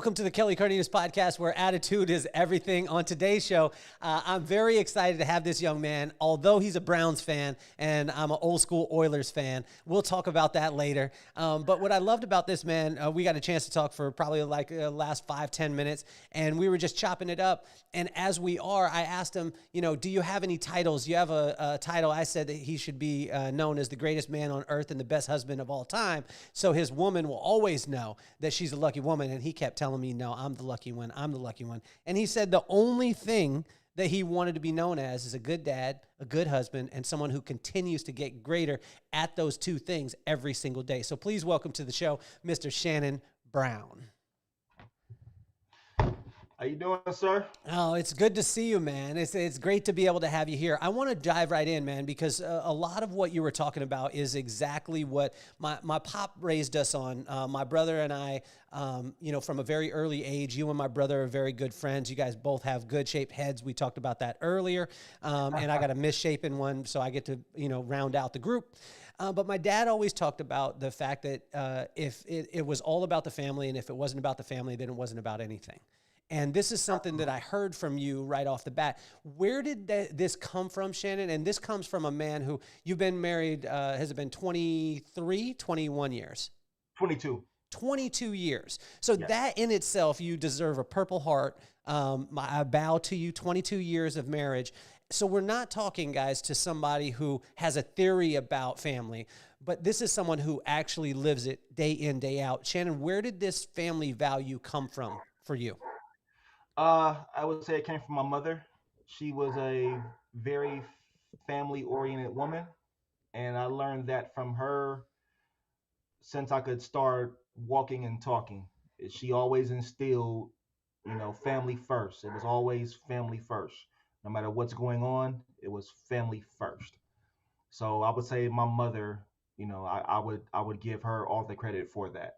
Welcome to the Kelly Cardenas podcast, where attitude is everything. On today's show, I'm very excited to have this young man, although he's a Browns fan and I'm an old school Oilers fan. We'll talk about that later. But what I loved about this man, we got a chance to talk for probably like last 5-10 minutes, and we were just chopping it up. And as we are, I asked him, do you have any titles? Do you have a title? I said that he should be known as the greatest man on earth and the best husband of all time. So his woman will always know that she's a lucky woman. And he kept telling me, no, I'm the lucky one. I'm the lucky one. And he said the only thing that he wanted to be known as is a good dad, a good husband, and someone who continues to get greater at those two things every single day. So please welcome to the show, Mr. Shannon Brown. How you doing, sir? Oh, it's good to see you, man. It's great to be able to have you here. I want to dive right in, man, because a lot of what you were talking about is exactly what my pop raised us on. My brother and I, from a very early age, you and my brother are very good friends. You guys both have good shaped heads. We talked about that earlier. And I got a misshapen one, so I get to, round out the group. But my dad always talked about the fact that if it was all about the family, and if it wasn't about the family, then it wasn't about anything. And this is something that I heard from you right off the bat. Where did this come from, Shannon? And this comes from a man who you've been married, has it been 23, 21 years? 22. 22 years. So Yes. That in itself, you deserve a Purple Heart. I bow to you, 22 years of marriage. So we're not talking, guys, to somebody who has a theory about family, but this is someone who actually lives it day in, day out. Shannon, where did this family value come from for you? I would say it came from my mother. She was a very family-oriented woman, and I learned that from her since I could start walking and talking. She always instilled, family first. It was always family first. No matter what's going on, it was family first. So I would say my mother, I would give her all the credit for that.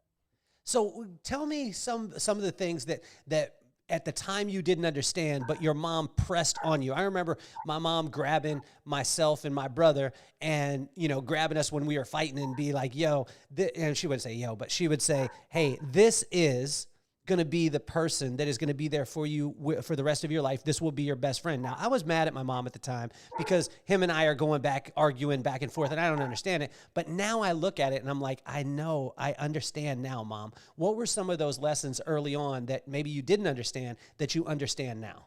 So tell me some of the things that at the time you didn't understand, but your mom pressed on you. I remember my mom grabbing myself and my brother and, grabbing us when we were fighting and be like, yo, and she wouldn't say yo, but she would say, hey, this is going to be the person that is going to be there for you for the rest of your life. This will be your best friend. Now, I was mad at my mom at the time because him and I are going back, arguing back and forth, and I don't understand it. But now I look at it and I'm like, I know, I understand now, Mom. What were some of those lessons early on that maybe you didn't understand that you understand now?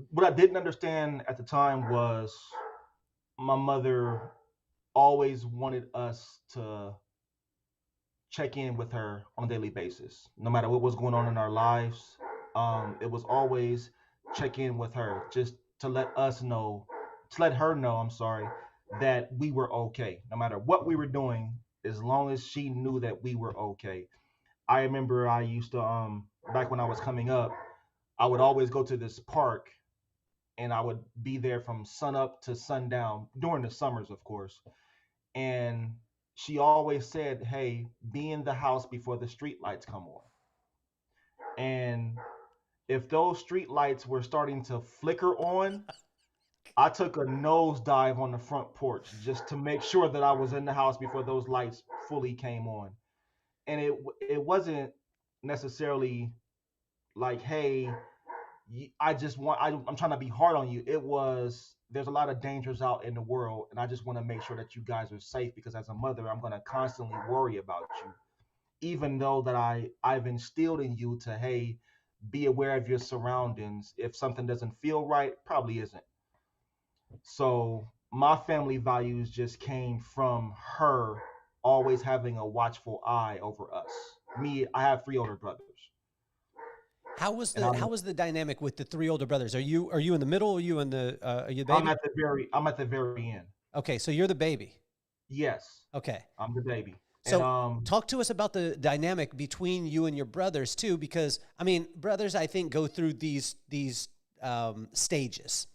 What I didn't understand at the time was my mother always wanted us to check in with her on a daily basis, no matter what was going on in our lives. It was always check in with her, just to let her know, I'm sorry, that we were okay, no matter what we were doing, as long as she knew that we were okay. I remember I used to, back when I was coming up, I would always go to this park, and I would be there from sun up to sundown during the summers, of course. And she always said, hey, be in the house before the street lights come on. And if those street lights were starting to flicker on, I took a nosedive on the front porch just to make sure that I was in the house before those lights fully came on. And it wasn't necessarily like, hey, I'm trying to be hard on you. It was, there's a lot of dangers out in the world, and I just want to make sure that you guys are safe, because as a mother, I'm going to constantly worry about you, even though that I've instilled in you to, hey, be aware of your surroundings. If something doesn't feel right, probably isn't. So my family values just came from her always having a watchful eye over us. Me, I have 3 older brothers. How was the dynamic with the 3 older brothers? Are you in the middle? Or are you are you the baby? I'm at the very end. Okay, so you're the baby. Yes. Okay. I'm the baby. So and, talk to us about the dynamic between you and your brothers too, because I mean, brothers, I think, go through these stages.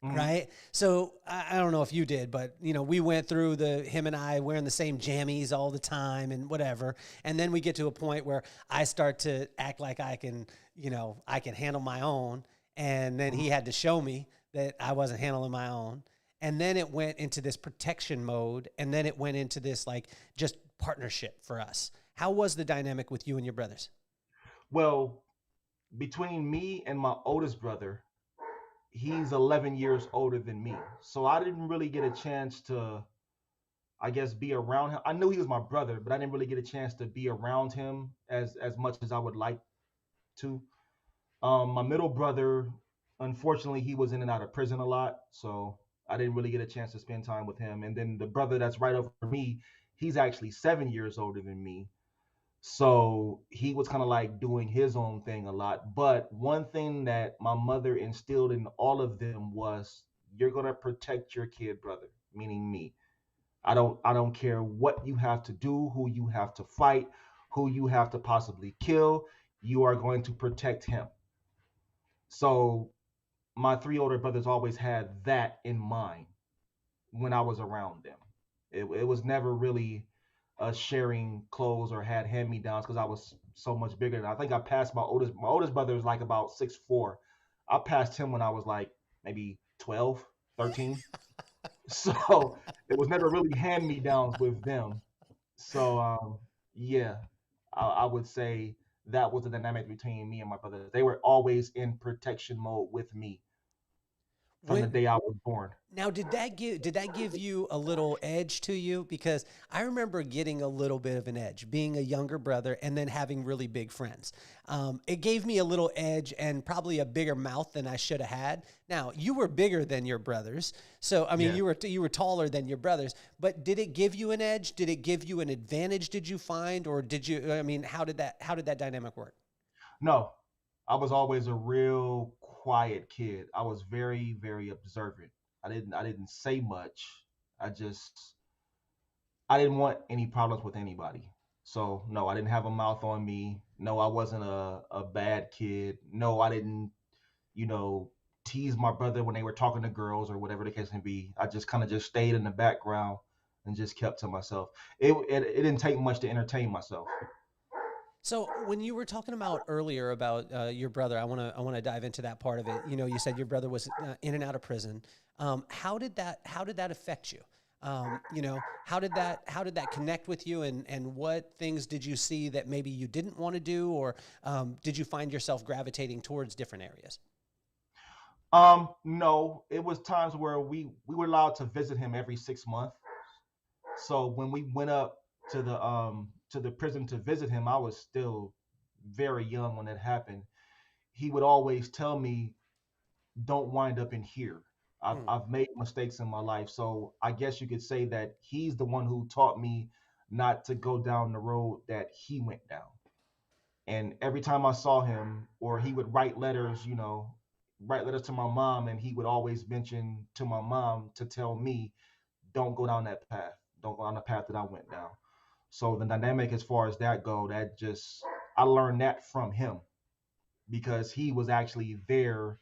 mm-hmm. Right. So I don't know if you did, but we went through him and I wearing the same jammies all the time and whatever. And then we get to a point where I start to act like I can handle my own. And then he had to show me that I wasn't handling my own. And then it went into this protection mode. And then it went into this like just partnership for us. How was the dynamic with you and your brothers? Well, between me and my oldest brother, he's 11 years older than me. So I didn't really get a chance to, I guess, be around him. I knew he was my brother, but I didn't really get a chance to be around him as much as I would like to. My middle brother, unfortunately, he was in and out of prison a lot, so I didn't really get a chance to spend time with him. And then the brother that's right over me, he's actually 7 years older than me. So he was kind of like doing his own thing a lot. But one thing that my mother instilled in all of them was you're gonna protect your kid brother, meaning me. I don't care what you have to do, who you have to fight, who you have to possibly kill. You are going to protect him. So my three older brothers always had that in mind when I was around them. It was never really sharing clothes or had hand me downs because I was so much bigger. And I think I passed my oldest brother was like about 6'4". I passed him when I was like maybe 12, 13. So it was never really hand me downs with them. So yeah, I would say that was the dynamic between me and my brothers. They were always in protection mode with me from the When day I was born. Now, did that give you a little edge to you? Because I remember getting a little bit of an edge, being a younger brother, and then having really big friends. It gave me a little edge and probably a bigger mouth than I should have had. Now, you were bigger than your brothers, so I mean, Yeah. you were taller than your brothers. But did it give you an edge? Did it give you an advantage? Did you find, or did you? I mean, how did that dynamic work? No, I was always a real quiet kid. I was very, very observant. I didn't say much. I didn't want any problems with anybody. So no, I didn't have a mouth on me. No, I wasn't a bad kid. No, I didn't, you know, tease my brother when they were talking to girls or whatever the case may be. I just kind of just stayed in the background and just kept to myself. It didn't take much to entertain myself. So when you were talking about earlier about your brother, I want to dive into that part of it. You know, you said your brother was in and out of prison. How did that affect you? How did that connect with you, and what things did you see that maybe you didn't want to do, or did you find yourself gravitating towards different areas? No, it was times where we were allowed to visit him every 6 months. So when we went up to the prison to visit him, I was still very young when that happened. He would always tell me, "Don't wind up in here." I've Hmm. I've made mistakes in my life, so I guess you could say that he's the one who taught me not to go down the road that he went down. And every time I saw him, or he would write letters, write letters to my mom, and he would always mention to my mom to tell me, don't go down that path. Don't go down the path that I went down. So the dynamic as far as that go, that just I learned that from him because he was actually there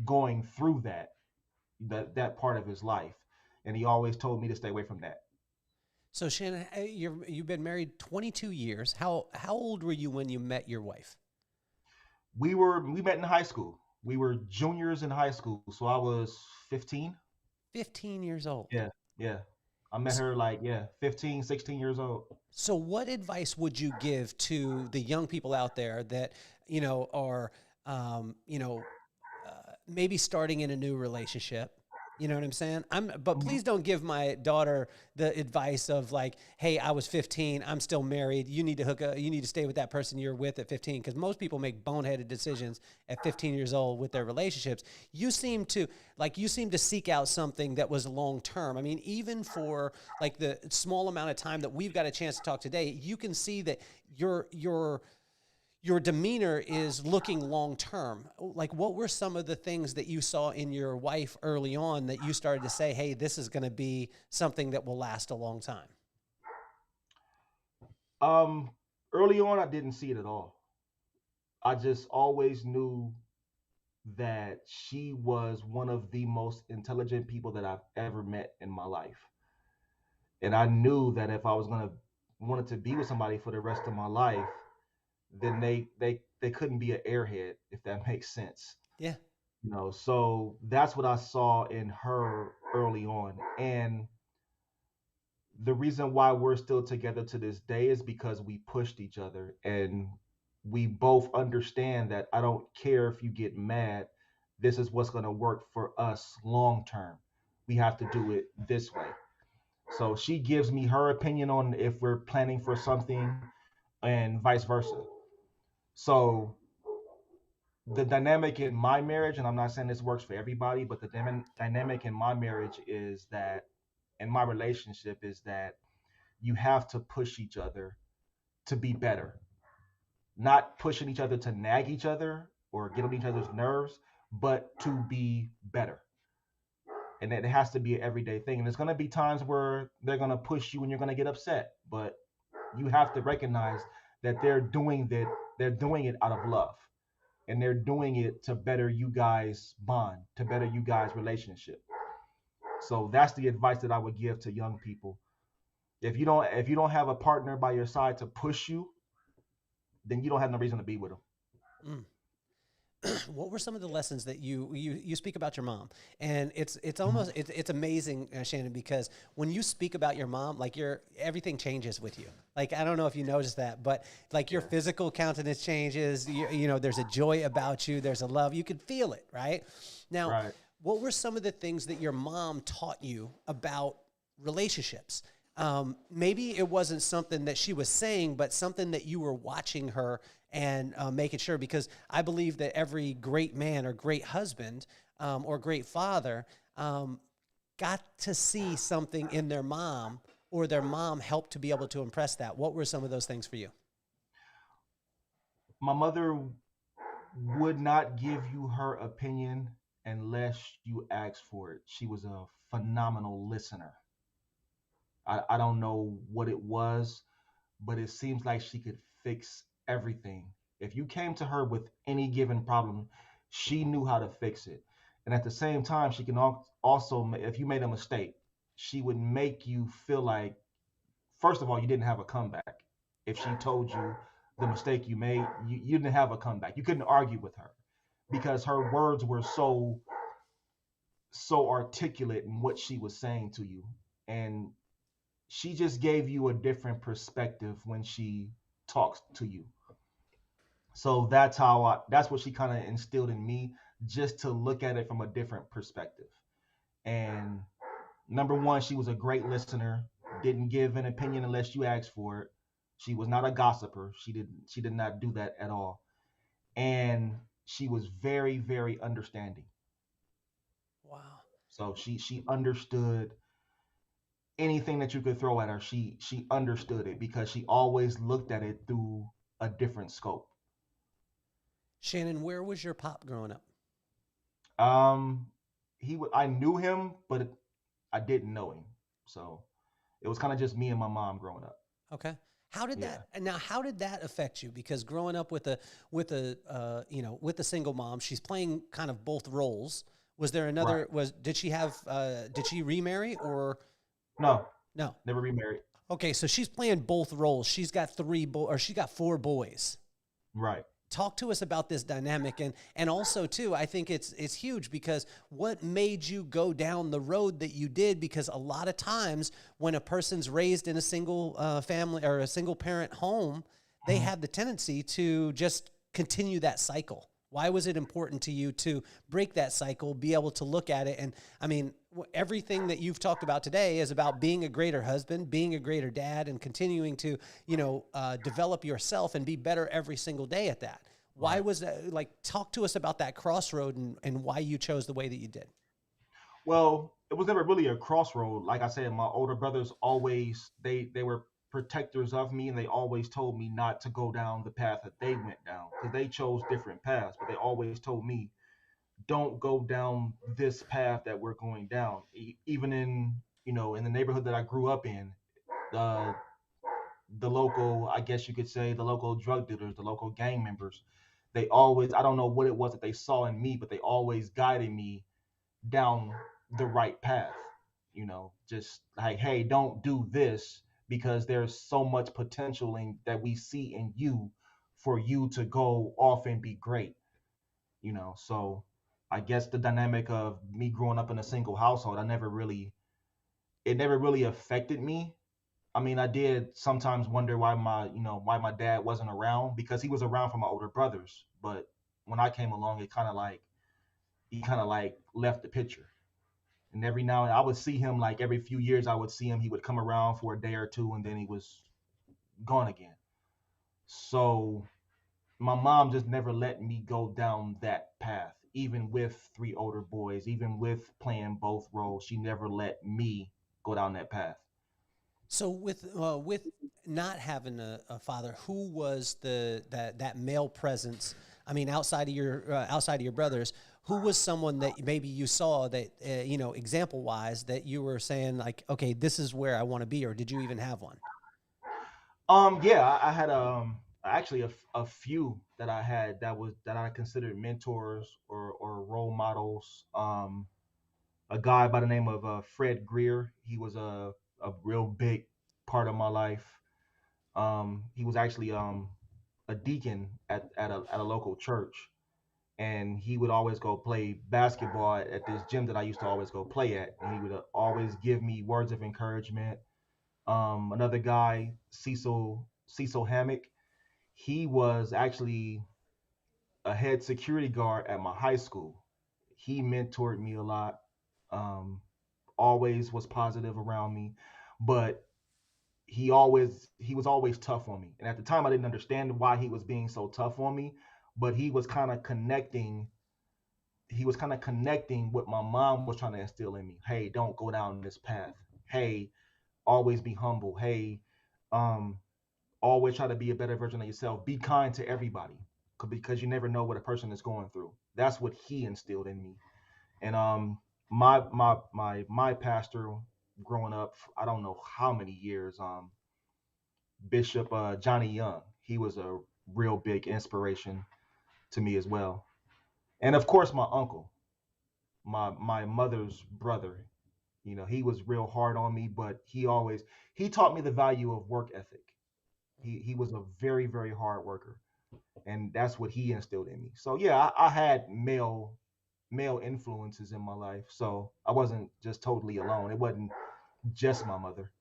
going through that part of his life. And he always told me to stay away from that. So Shannon, you've been married 22 years. How old were you when you met your wife? We met in high school. We were juniors in high school. So I was 15. 15 years old. Yeah, yeah. I met her like, yeah, 15, 16 years old. So, what advice would you give to the young people out there that are um, you know maybe starting in a new relationship? You know what I'm saying? But Mhm. please don't give my daughter the advice of like, "Hey, I was 15. I'm still married. You need to hook up. You need to stay with that person you're with at 15." Because most people make boneheaded decisions at 15 years old with their relationships. You seem to seek out something that was long term. I mean, even for like the small amount of time that we've got a chance to talk today, you can see that your demeanor is looking long term. Like, what were some of the things that you saw in your wife early on that you started to say, hey, this is going to be something that will last a long time? Um, Early on, I didn't see it at all. I just always knew that she was one of the most intelligent people that I've ever met in my life. And I knew that if I was gonna wanted to be with somebody for the rest of my life, then they couldn't be an airhead, if that makes sense. Yeah. So that's what I saw in her early on. And The reason why we're still together to this day is because we pushed each other, and we both understand that I don't care if you get mad. This is what's going to work for us long term. We have to do it this way. So she gives me her opinion on if we're planning for something, and vice versa. So the dynamic in my marriage, and I'm not saying this works for everybody, but the dynamic in my marriage is that, in my relationship, is that you have to push each other to be better, not pushing each other to nag each other or get on each other's nerves, but to be better. And it has to be an everyday thing. And there's going to be times where they're going to push you and you're going to get upset, but you have to recognize that they're doing it out of love, and they're doing it to better you guys bond, to better you guys relationship. So that's the advice that I would give to young people. If you don't have a partner by your side to push you, then you don't have no reason to be with them. Mm. What were some of the lessons that you speak about your mom? And it's almost it's amazing, Shannon, because when you speak about your mom, like your everything changes with you. Like I don't know if you noticed that, but like your physical countenance changes. You know, there's a joy about you. There's a love. You can feel it, right? Now, Right. what were some of the things that your mom taught you about relationships? Maybe it wasn't something that she was saying, but something that you were watching her and making sure, because I believe that every great man or great husband or great father got to see something in their mom, or their mom helped to be able to impress that. What were some of those things for you? My mother would not give you her opinion unless you asked for it. She was a phenomenal listener. I don't know what it was, but it seems like she could fix everything. If you came to her with any given problem, she knew how to fix it. And at the same time, she can also, if you made a mistake, she would make you feel like, first of all, you didn't have a comeback. If she told you the mistake you made, you didn't have a comeback. You couldn't argue with her because her words were so articulate in what she was saying to you. And she just gave you a different perspective when she talks to you. So that's what she kind of instilled in me, just to look at it from a different perspective. And number one, she was a great listener, didn't give an opinion unless you asked for it. She was not a gossiper. She did not do that at all. And she was very, very understanding. Wow. So she understood anything that you could throw at her. She understood it because she always looked at it through a different scope. Shannon, where was your pop growing up? Um, I knew him, but I didn't know him. So it was kind of just me and my mom growing up. Okay. How did Yeah. that now? How did that affect you? Because growing up with a with a single mom, she's playing kind of both roles. Was there Right. another? Was did she have? Did she remarry or No, no? never remarried. Okay, so she's playing both roles. She's got or she got four boys. Right. Talk to us about this dynamic, and also too, I think it's huge, because what made you go down the road that you did? Because a lot of times when a person's raised in a single family or a single parent home, they Mhm. have the tendency to just continue that cycle. Why was it important to you to break that cycle, be able to look at it? And I mean, everything that you've talked about today is about being a greater husband, being a greater dad, and continuing to, develop yourself and be better every single day at that. Why Right. was that? Like, talk to us about that crossroad, and why you chose the way that you did. Well, it was never really a crossroad. Like I said, my older brothers always they were protectors of me, and they always told me not to go down the path that they went down because they chose different paths. But they always told me, don't go down this path that we're going down. Even in the neighborhood that I grew up in, the the local, I guess you could say, the local drug dealers, the local gang members, they always, I don't know what it was that they saw in me, but they always guided me down the right path. Just like, hey, don't do this because there's so much potential in that we see in you for you to go off and be great. So I guess the dynamic of me growing up in a single household, it never really affected me. I mean, I did sometimes wonder why my dad wasn't around, because he was around for my older brothers. But when I came along, it kind of like he kind of like left the picture. And every now and I would see him, like every few years I would see him. He would come around for a day or two, and then he was gone again. So my mom just never let me go down that path. Even with three older boys, even with playing both roles, she never let me go down that path. So with not having a father, who was that male presence? I mean, outside of your brothers, who was someone that maybe you saw that example wise, that you were saying like, okay, this is where I want to be, or did you even have one? Yeah, I had actually a few that I had that I considered mentors or role models. A guy by the name of Fred Greer. He was a real big part of my life. He was actually a deacon at a local church, and he would always go play basketball at this gym that I used to always go play at, and he would always give me words of encouragement. Another guy, Cecil Hammock. He was actually a head security guard at my high school. He mentored me a lot. Um, Always was positive around me, but he was always tough on me. And at the time, I didn't understand why he was being so tough on me, but he was kind of connecting. He was kind of connecting what my mom was trying to instill in me. Hey, don't go down this path. Hey, always be humble. Hey, um, always try to be a better version of yourself. Be kind to everybody, because you never know what a person is going through. That's what he instilled in me. And my pastor growing up, I don't know how many years, Bishop Johnny Young. He was a real big inspiration to me as well. And of course, my uncle, my mother's brother. He was real hard on me, but he taught me the value of work ethic. He was a very very hard worker, and that's what he instilled in me. So yeah, I had male influences in my life, so I wasn't just totally alone. It wasn't just my mother.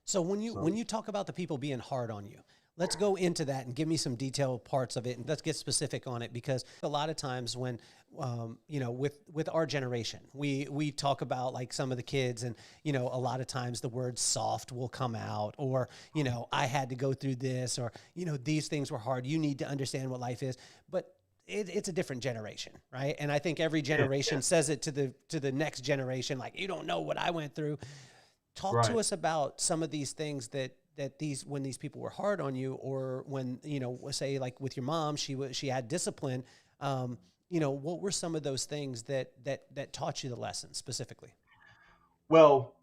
So when you So when you talk about the people being hard on you, let's go into that and give me some detailed parts of it, and let's get specific on it, because a lot of times when with our generation, we talk about like some of the kids, and a lot of times the word soft will come out, or I had to go through this, or these things were hard. You need to understand what life is, but it's a different generation, right? And I think every yeah, generation says it to the next generation, like, you don't know what I went through. Talk to right. us about some of these things that these when these people were hard on you, or when say like with your mom, she had discipline. What were some of those things that taught you the lesson specifically? Well,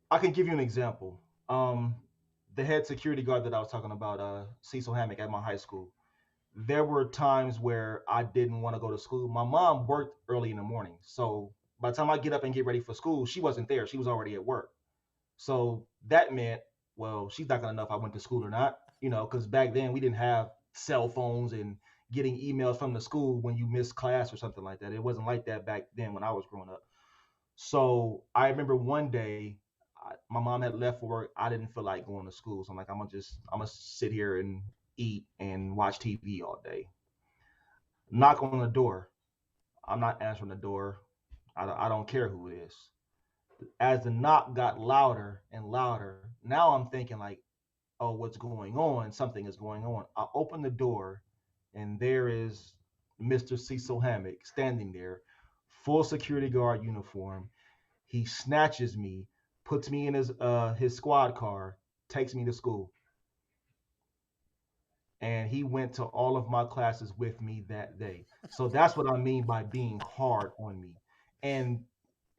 I can give you an example. Um, the head security guard that I was talking about, Cecil Hammock at my high school. There were times where I didn't want to go to school. My mom worked early in the morning, so by the time I get up and get ready for school, she wasn't there. She was already at work. So that meant, well, she's not gonna know if I went to school or not, because back then we didn't have cell phones and getting emails from the school when you missed class or something like that. It wasn't like that back then when I was growing up. So I remember one day, my mom had left for work. I didn't feel like going to school, so I'm like, I'm gonna sit here and eat and watch TV all day. Knock on the door. I'm not answering the door. I don't care who it is. As the knock got louder and louder, now I'm thinking like, oh, what's going on? Something is going on. I open the door, and there is Mr. Cecil Hammock standing there, full security guard uniform. He snatches me, puts me in his squad car, takes me to school, and he went to all of my classes with me that day. So that's what I mean by being hard on me. And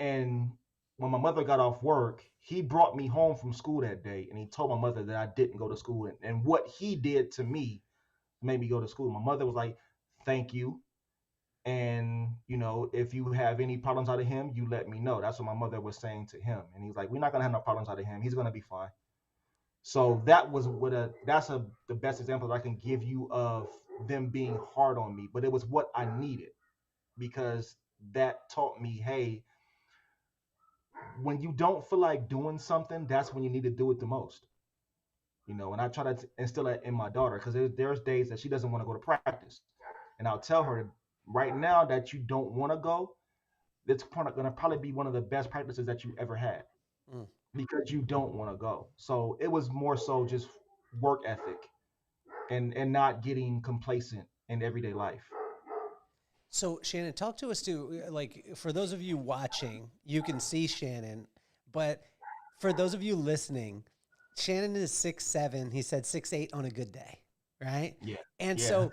and when my mother got off work, he brought me home from school that day, and he told my mother that I didn't go to school, and what he did to me made me go to school. My mother was like, "Thank you." And if you have any problems out of him, you let me know. That's what my mother was saying to him, and he's like, "We're not gonna have no problems out of him. He's gonna be fine." So that was the best example that I can give you of them being hard on me, but it was what I needed, because that taught me, hey, when you don't feel like doing something, that's when you need to do it the most. And I try to instill that in my daughter because there's days that she doesn't want to go to practice, and I'll tell her right now that you don't want to go. It's going to probably be one of the best practices that you ever had Mm. because you don't want to go. So it was more so just work ethic and not getting complacent in everyday life. So Shannon, talk to us too. Like for those of you watching, you can see Shannon, but for those of you listening, Shannon is 6'7". He said 6'8" on a good day, right? Yeah, And yeah, so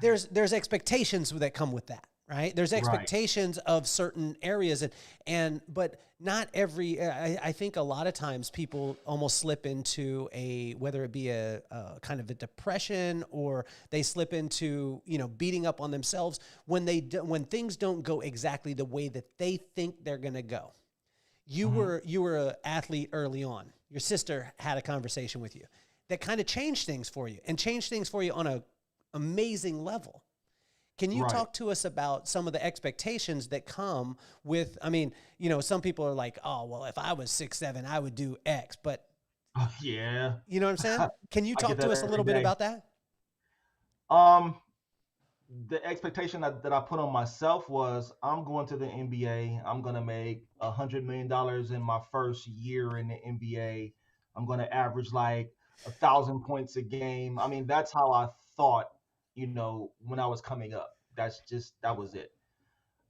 there's expectations that come with that, right? There's right. expectations of certain areas, and but not every. I think a lot of times people almost slip into a, whether it be a kind of a depression, or they slip into beating up on themselves when when things don't go exactly the way that they think they're going to go. Hmm. You were an athlete early on. Your sister had a conversation with you that kind of changed things for you, and changed things for you on a amazing level. Can you Right. talk to us about some of the expectations that come with? I mean, some people are like, "Oh, well, if I was 6'7", I would do X." But Yeah. you know what I'm saying? Can you I get talk to that us a every little bit day. about that? Um, the expectation that I put on myself was I'm going to the NBA. I'm gonna make $100 million in my first year in the NBA. I'm gonna average like 1,000 points a game. I mean, that's how I thought, when I was coming up. That was it.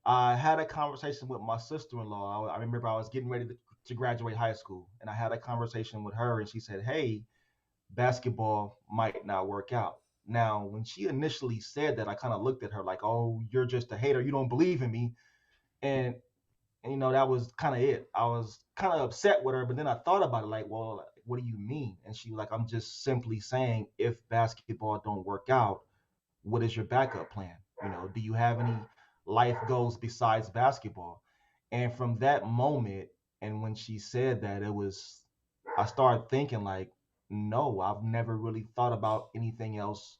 I had a conversation with my sister-in-law. I remember I was getting ready to graduate high school, and I had a conversation with her, and she said, "Hey, basketball might not work out." Now, when she initially said that, I kind of looked at her like, "Oh, you're just a hater. You don't believe in me." And that was kind of it. I was kind of upset with her, but then I thought about it like, "Well, what do you mean?" And she was like, "I'm just simply saying if basketball don't work out, what is your backup plan? Do you have any life goals besides basketball?" And from that moment, and when she said that, I started thinking like, no, I've never really thought about anything else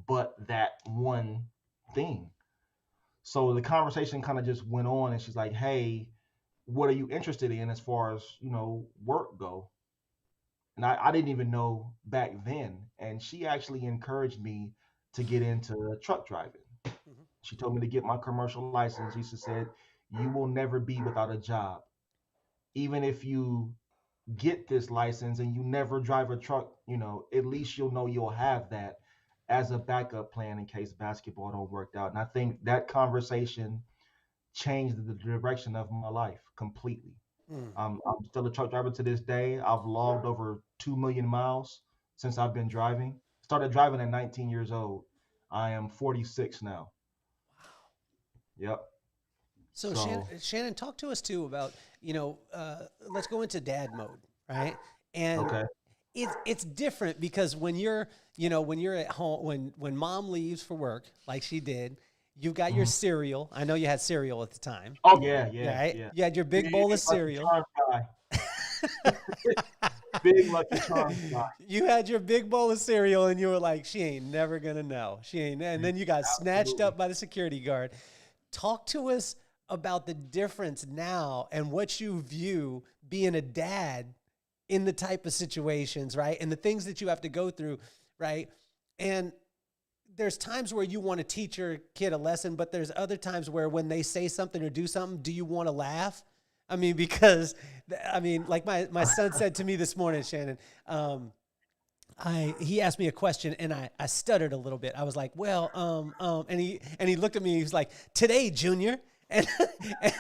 but that one thing. So the conversation kind of just went on, and she's like, "Hey, what are you interested in as far as work go?" And I didn't even know back then. And she actually encouraged me to get into truck driving. Mhm. She told me to get my commercial license. She said, "You will never be without a job. Even if you get this license and you never drive a truck, at least you'll know you'll have that as a backup plan in case basketball don't work out." And I think that conversation changed the direction of my life completely. Mm. I'm still a truck driver to this day. I've logged over 2 million miles since I've been driving. Started driving at 19 years old. I am 46 now. Yep. So Shannon, So, Shannon, talk to us too about let's go into dad mode, right? And okay. it's different because when you're at home, when mom leaves for work like she did, you've got your Hmm. cereal. I know you had cereal at the time. Oh, yeah, yeah, Right? yeah. You had your big Big bowl of Lucky cereal. Charms guy. Big Lucky Charms guy. You had your big bowl of cereal, and you were like, "She ain't never gonna know. She ain't." And then you got snatched Absolutely. up by the security guard. Talk to us about the difference now and what you view being a dad in the type of situations, right? And the things that you have to go through, right? And there's times where you want to teach your kid a lesson, but there's other times where when they say something or do something, do you want to laugh? I mean, because like my son said to me this morning, Shannon, he asked me a question and I stuttered a little bit. I was like, well, and he looked at me. He was like, "Today, Junior," and and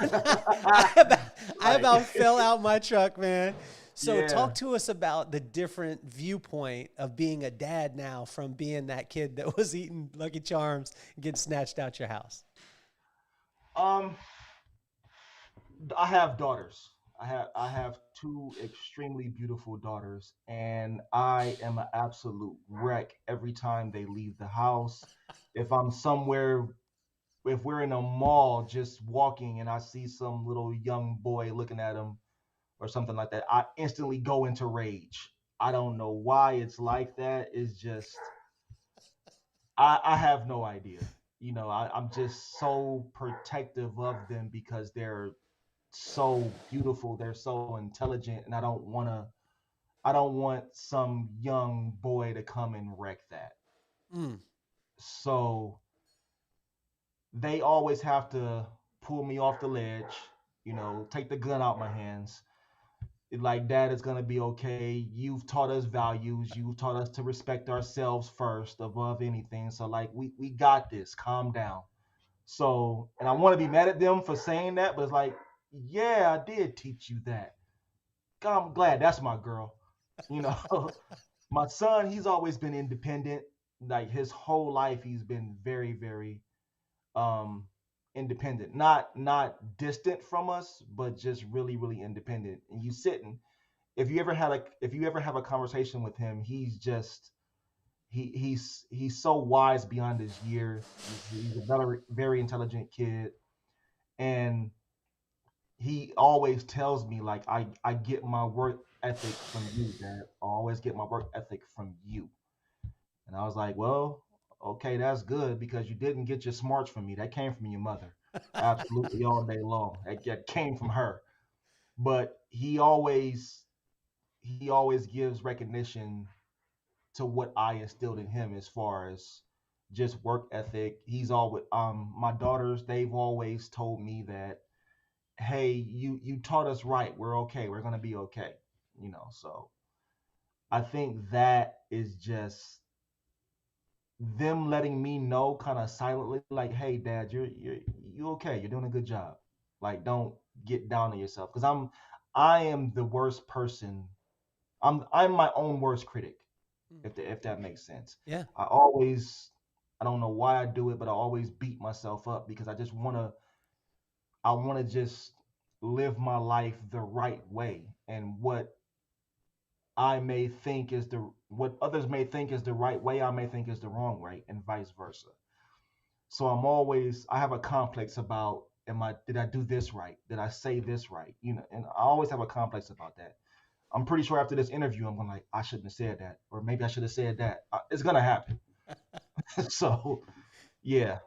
I about, I Right. about fell out my truck, man. So Yeah. talk to us about the different viewpoint of being a dad now from being that kid that was eating Lucky Charms and getting snatched out your house. Um, I have daughters. I have two extremely beautiful daughters, and I am an absolute wreck every time they leave the house. If I'm somewhere, if we're in a mall just walking and I see some little young boy looking at him or something like that, I instantly go into rage. I don't know why it's like that. It's just I have no idea. I'm just so protective of them because they're so beautiful, they're so intelligent, and I don't want to I don't want some young boy to come and wreck that. Mm. So they always have to pull me off the ledge, take the gun out my hands. Like, dad, is gonna be okay. You've taught us values. You've taught us to respect ourselves first above anything. So like we got this. Calm down. So, and I want to be mad at them for saying that, but it's like, yeah, I did teach you that. God, I'm glad that's my girl. You know, my son, he's always been independent. Like his whole life, he's been very, very um independent. Not distant from us, but just really, really independent. And you sit and if you ever have a conversation with him, he's just he's so wise beyond his years. He's a very, very intelligent kid, and he always tells me like I get my work ethic from you, dad. I always get my work ethic from you. And I was like, well, okay, that's good because you didn't get your smarts from me. That came from your mother. Absolutely all day long. That came from her. But he always gives recognition to what I instilled in him as far as just work ethic. He's always my daughters, they've always told me that, hey, you taught us right. We're okay. We're gonna be okay. So I think that is just them letting me know kind of silently, like, hey, dad, you okay. You're doing a good job. Like, don't get down on yourself. Because I am the worst person. I'm my own worst critic, if that makes sense. Yeah. I always, I don't know why I do it, but I always beat myself up because I want to just live my life the right way. And what others may think is the right way, I may think is the wrong way, and vice versa. So I have a complex about, did I do this right? Did I say this right? And I always have a complex about that. I'm pretty sure after this interview, I'm going like, I shouldn't have said that, or maybe I should have said that. It's gonna happen. So yeah,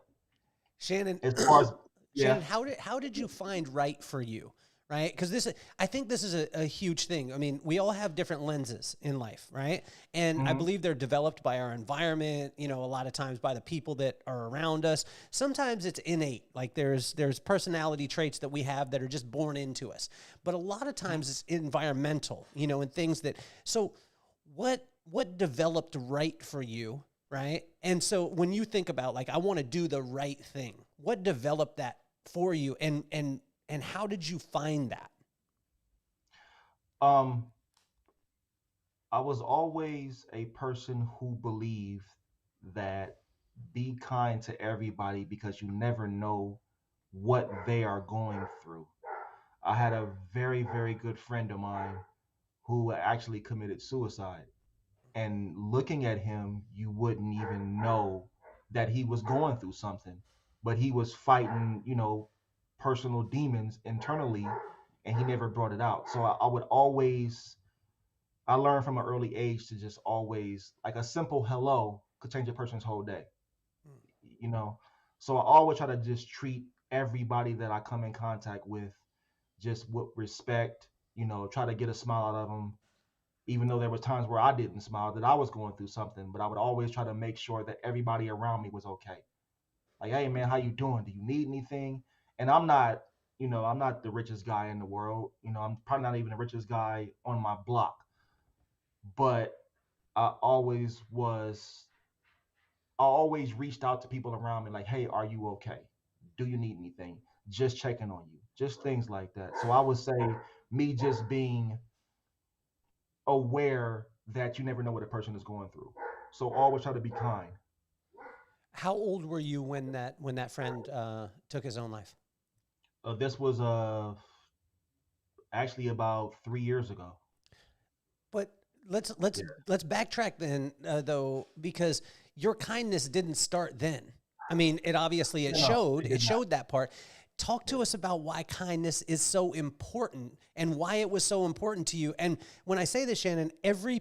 Shannon, as far as yeah. Shannon, how did you find right for you? Right? Because I think this is a huge thing. I mean, we all have different lenses in life, right? And I Hmm. believe they're developed by our environment, a lot of times by the people that are around us. Sometimes it's innate. Like there's personality traits that we have that are just born into us. But a lot of times it's environmental, and things that so what developed right for you, right? And so when you think about like I want to do the right thing, what developed that for you and how did you find that? um I was always a person who believed that be kind to everybody because you never know what they are going through. I had a very, very good friend of mine who actually committed suicide. And looking at him, you wouldn't even know that he was going through something. But he was fighting, personal demons internally, and he never brought it out. So I would always I learned from an early age to just always, like, a simple hello could change a person's whole day, you know. So I always try to just treat everybody that I come in contact with just with respect, try to get a smile out of them, even though there was times where I didn't smile, that I was going through something, but I would always try to make sure that everybody around me was okay. Like, hey man, how you doing? Do you need anything? And I'm not the richest guy in the world. I'm probably not even the richest guy on my block, but I always was I always reached out to people around me like, hey, are you okay? Do you need anything? Just checking on you. Just things like that. So I would say me just being aware that you never know what a person is going through. So always try to be kind. How old were you when that friend took his own life? This was actually about 3 years ago. But let's Yeah. let's backtrack then, though, because your kindness didn't start then. I mean, it obviously it No, showed it it did not. showed that part. Talk Yeah. to us about why kindness is so important and why it was so important to you. And when I say this, Shannon, every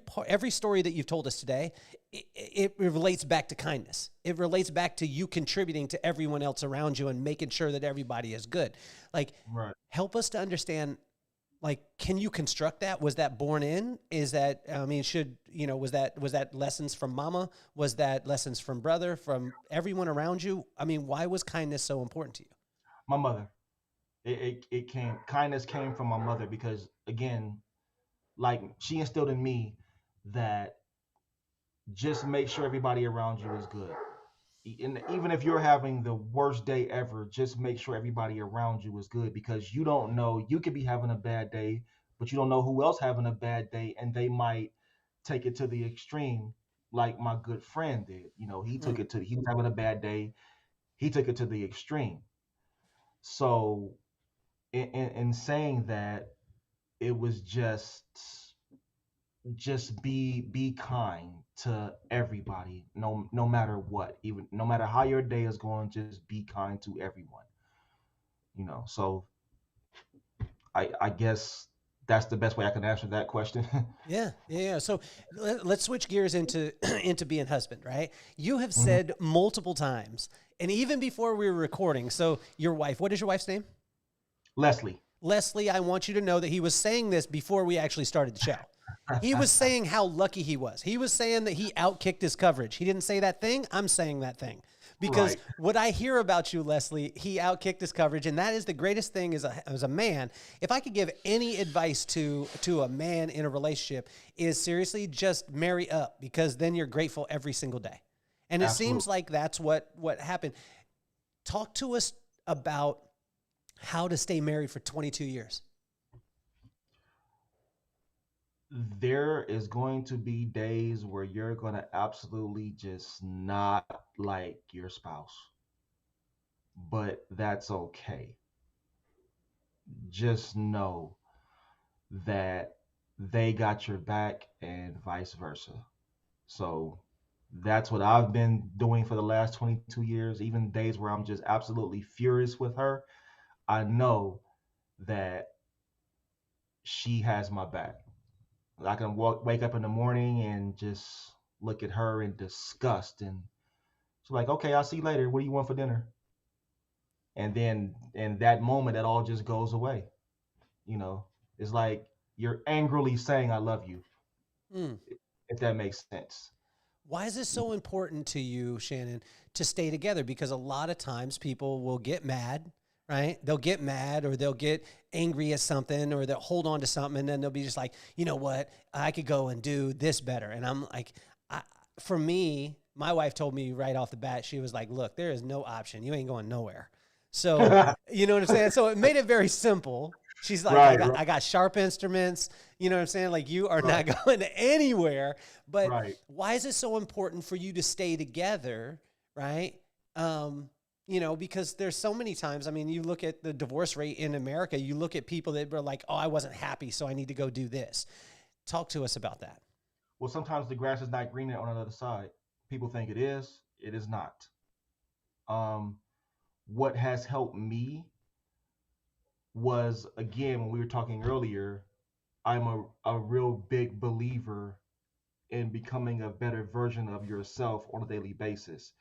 story that you've told us today, it relates back to kindness. It relates back to you contributing to everyone else around you and making sure that everybody is good. Like, Right. help us to understand Like, can you construct that? Was that born in? Is that, I mean, was that lessons from mama? Was that lessons from brother, from everyone around you? I mean, why was kindness so important to you? My mother. It came kindness came from my mother because again, like she instilled in me that just make sure everybody around you is good. And even if you're having the worst day ever, just make sure everybody around you is good because you don't know, you could be having a bad day, but you don't know who else having a bad day and they might take it to the extreme like my good friend did. Mm. He was having a bad day, he took it to the extreme. So in saying that, it was just be kind to everybody, no matter what, even no matter how your day is going, just be kind to everyone. So I guess that's the best way I can answer that question. Yeah, yeah, yeah. So let's switch gears into into being husband, right? You have Mhm. said multiple times, and even before we were recording. So your wife, what is your wife's name? Leslie. Leslie, I want you to know that he was saying this before we actually started the show. He was saying how lucky he was. He was saying that he outkicked his coverage. He didn't say that thing. I'm saying that thing. Because Right. what I hear about you, Leslie, he outkicked his coverage, and that is the greatest thing as a man. If I could give any advice to a man in a relationship, is seriously just marry up, because then you're grateful every single day. And it seems Absolutely. like that's what happened. Talk to us about how to stay married for 22 years. There is going to be days where you're going to absolutely just not like your spouse, but that's okay. Just know that they got your back and vice versa. So that's what I've been doing for the last 22 years. Even days where I'm just absolutely furious with her, I know that she has my back. I can wake up in the morning and just look at her in disgust, and she's like, "Okay, I'll see you later. What do you want for dinner?" And then in that moment, it all just goes away. You know, it's like you're angrily saying, "I love you," Mm. if that makes sense. Why is this so important to you, Shannon, to stay together? Because a lot of times people will get mad, right? They'll get mad, or they'll get angry at something, or they'll hold on to something, and then they'll be just like, you know what? I could go and do this better. And I'm like, I, for me, my wife told me right off the bat, she was like, look, there is no option. You ain't going nowhere. So, you know what I'm saying? So it made it very simple. She's like, Right, right, I got sharp instruments. You know what I'm saying? Like, you are not right, going anywhere. But right. why is it so important for you to stay together, right? Um, because there's so many times, I mean, you look at the divorce rate in America, you look at people that were like, oh, I wasn't happy, so I need to go do this. Talk to us about that. Well, sometimes the grass is not greener on the other side. People think it is. It is not. Um, what has helped me was, again, when we were talking earlier, I'm a real big believer in becoming a better version of yourself on a daily basis.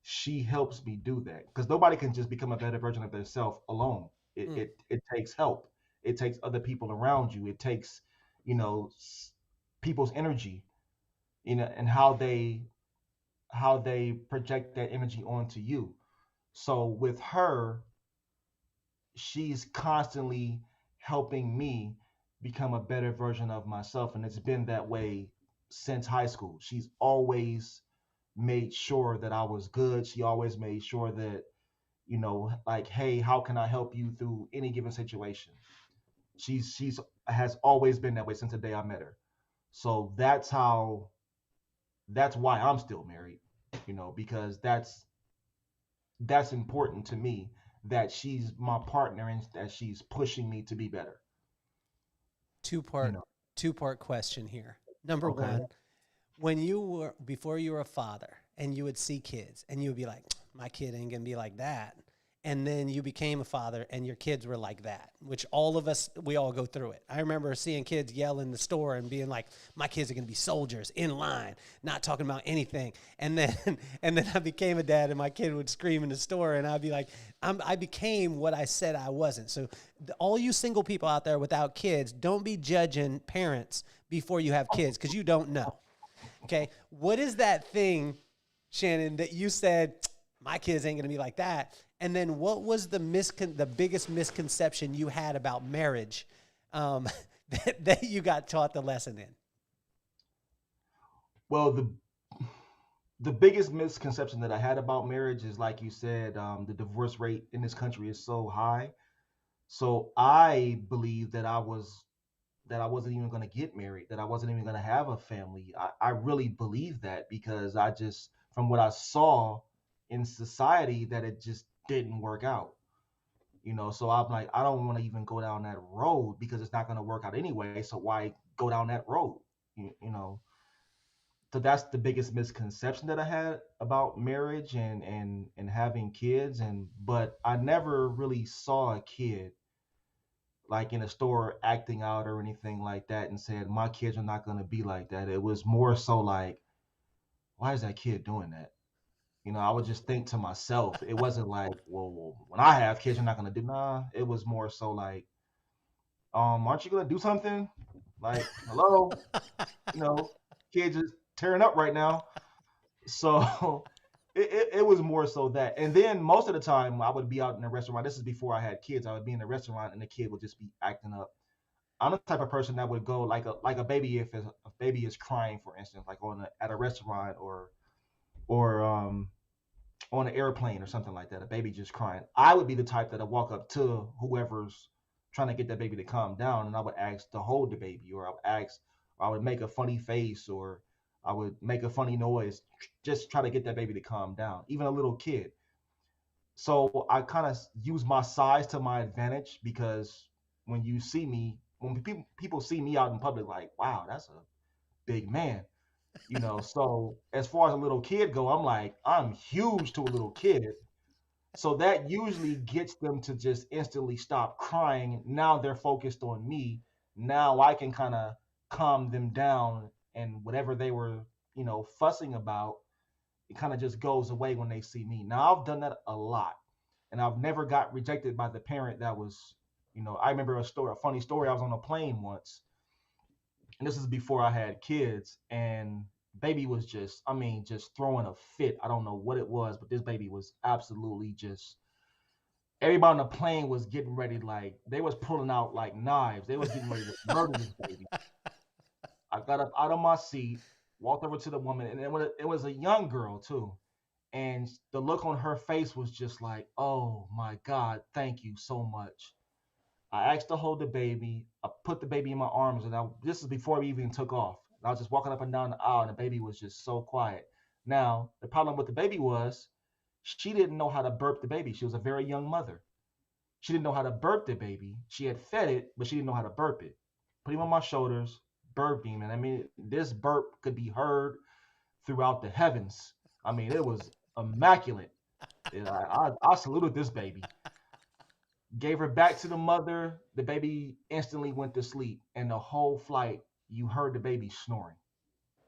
She helps me do that because nobody can just become a better version of themselves alone. It, Mm. it it takes help. It takes other people around you. It takes, you know, people's energy, and how they project that energy onto you. So with her, she's constantly helping me become a better version of myself, and it's been that way since high school. She's always made sure that I was good. She always made sure that, like, hey, how can I help you through any given situation? She's has always been that way since the day I met her. So that's why I'm still married, because that's important to me, that she's my partner and that she's pushing me to be better. Two You part, know. two part question here. Number Okay. one, when you were before you were a father and you would see kids and you would be like, my kid ain't gonna be like that. and then you became a father and your kids were like that, which all of us, we all go through it. I remember seeing kids yell in the store and being like, my kids are going to be soldiers in line, not talking about anything. And then, and then I became a dad and my kid would scream in the store and I'd be like, I became what I said I wasn't. So all you single people out there without kids, don't be judging parents before you have kids, because you don't know. Okay. What is that thing, Shannon, that you said, my kids ain't going to be like that? And then what was the biggest misconception you had about marriage that you got taught the lesson in? Well, the biggest misconception that I had about marriage is, like you said, the divorce rate in this country is so high. So I believed that I wasn't even going to get married, that I wasn't even going to have a family. I really believed that because I just, from what I saw in society, that it just didn't work out. So I'm like, I don't want to even go down that road because it's not going to work out anyway. So why go down that road? You know, so that's the biggest misconception that I had about marriage and having kids. But I never really saw a kid like in a store acting out or anything like that and said my kids are not going to be like that. It was more so like, why is that kid doing that? I would just think to myself. It wasn't like, well, when I have kids, you're not gonna do. Nah, it was more so like, aren't you gonna do something? Like, hello, you know, kids is tearing up right now. So it was more so that. And then most of the time, I would be out in a restaurant. This is before I had kids. I would be in a restaurant, and the kid would just be acting up. I'm the type of person that would go like a baby if a baby is crying, for instance, like at a restaurant or on an airplane or something like that, a baby just crying. I would be the type that would walk up to whoever's trying to get that baby to calm down, and I would ask to hold the baby, or I would make a funny face, or I would make a funny noise, just try to get that baby to calm down, even a little kid. So I kind of use my size to my advantage because when people see me out in public, like, wow, that's a big man. So as far as a little kid go, I'm like, I'm huge to a little kid. So that usually gets them to just instantly stop crying. Now they're focused on me. Now I can kind of calm them down, and whatever they were, fussing about, it kind of just goes away when they see me. Now I've done that a lot, and I've never got rejected by the parent that was. I remember a funny story. I was on a plane once, and this is before I had kids, and baby was just throwing a fit. I don't know what it was, but this baby was absolutely just. Everybody on the plane was getting ready, like they was pulling out like knives. They was getting ready to murder this baby. I got up out of my seat, walked over to the woman, and it was a young girl too. And the look on her face was just like, oh my God, thank you so much. I asked to hold the baby. I put the baby in my arms, and this is before we even took off. And I was just walking up and down the aisle, and the baby was just so quiet. Now, the problem with the baby was she didn't know how to burp the baby. She was a very young mother. She didn't know how to burp the baby. She had fed it, but she didn't know how to burp it. Put him on my shoulders, burping, and this burp could be heard throughout the heavens. It was immaculate. I saluted this baby. Gave her back to the mother. The baby instantly went to sleep. And the whole flight, you heard the baby snoring.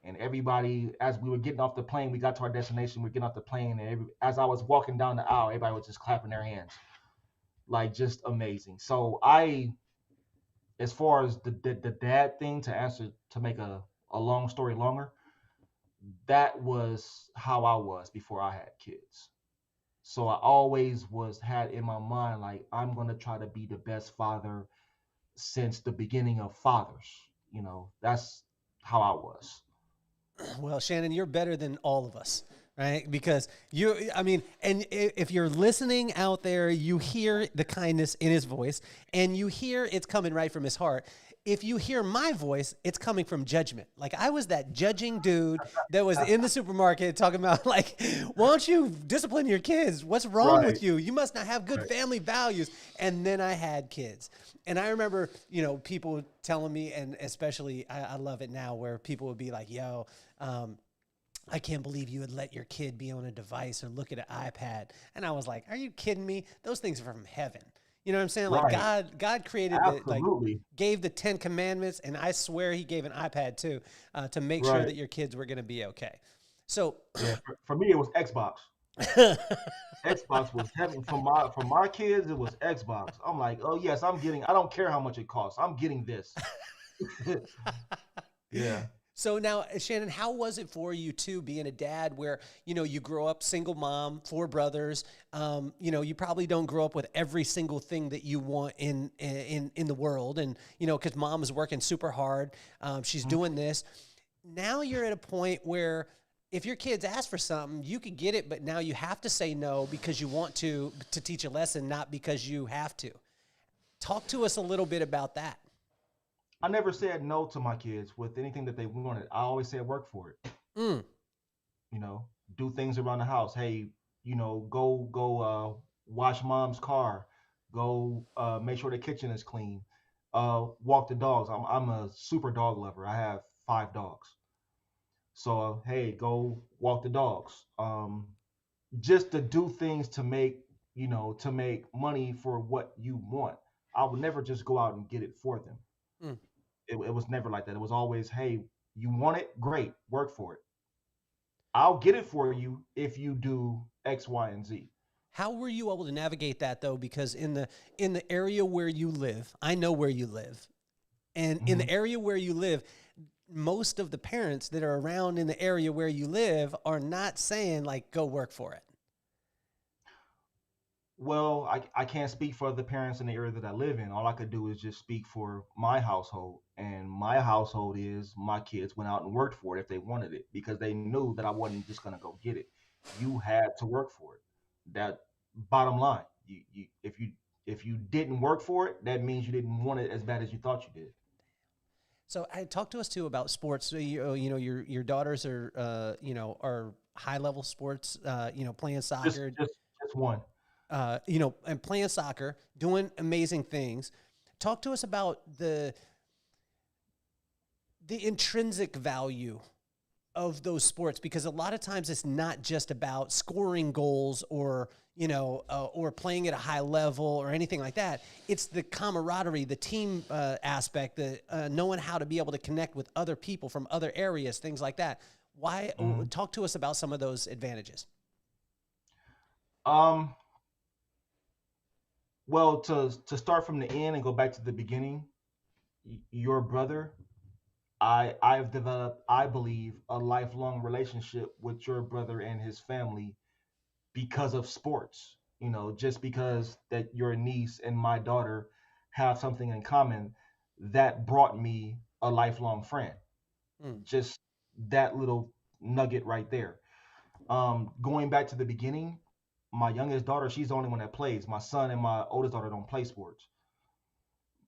And everybody, as we were getting off the plane, we got to our destination, we are getting off the plane. And as I was walking down the aisle, everybody was just clapping their hands. Like, just amazing. So as far as the dad thing, to make a long story longer, that was how I was before I had kids. So I always had in my mind, like, I'm gonna try to be the best father since the beginning of fathers. That's how I was. Well, Shannon, you're better than all of us, right? Because and if you're listening out there, you hear the kindness in his voice and you hear it's coming right from his heart. If you hear my voice, it's coming from judgment. Like, I was that judging dude that was in the supermarket talking about, like, why don't you discipline your kids? What's wrong with you? You must not have good family values. And then I had kids. And I remember, people telling me, and especially I love it now, where people would be like, yo, I can't believe you would let your kid be on a device or look at an iPad. And I was like, are you kidding me? Those things are from heaven. You know what I'm saying? Like Right. God created Absolutely. gave the 10 commandments, and I swear he gave an iPad too, to make sure Right. that your kids were going to be okay. So, Yeah. For me, it was Xbox. Xbox was heaven for my kids. It was Xbox. I'm like, oh yes, I'm getting. I don't care how much it costs. I'm getting this. Yeah. so now, Shannon, how was it for you too, being a dad where, you grow up single mom, four brothers, you probably don't grow up with every single thing that you want in the world. And, cause mom is working super hard. She's Mhm. doing this. Now you're at a point where if your kids ask for something, you could get it, but now you have to say no because you want to teach a lesson, not because you have to. Talk to us a little bit about that. I never said no to my kids with anything that they wanted. I always said work for it. Mm. You know, do things around the house. Hey, go wash mom's car. Go make sure the kitchen is clean. Walk the dogs. I'm a super dog lover. I have 5 dogs. So hey, go walk the dogs. Just to do things to make to make money for what you want. I would never just go out and get it for them. Mm. It was never like that. It was always, hey, you want it, great, work for it. I'll get it for you if you do X, Y, and Z. How were you able to navigate that though? Because in the area where you live, I know where you live, and in the Hmm. area where you live, most of the parents that are around in the area where you live are not saying like go work for it. Well, I can't speak for the parents in the area that I live in. All I could do is just speak for my household. And my household is my kids went out and worked for it if they wanted it because they knew that I wasn't just going to go get it. You had to work for it. That bottom line. If you didn't work for it, that means you didn't want it as bad as you thought you did. So I talk to us too about sports. So your daughters are high level sports. Playing Just soccer. just just one. And playing soccer, doing amazing things. Talk to us about the intrinsic value of those sports, because a lot of times it's not just about scoring goals or playing at a high level or anything like that. It's the camaraderie, the team aspect, the knowing how to be able to connect with other people from other areas, things like that. Why? Mhm. Talk to us about some of those advantages. Um well, to start from the end and go back to the beginning, your brother, I've developed, I believe, a lifelong relationship with your brother and his family because of sports. Just because that your niece and my daughter have something in common, that brought me a lifelong friend. Mm. Just that little nugget right there. Going back to the beginning, my youngest daughter, she's the only one that plays. My son and my oldest daughter don't play sports.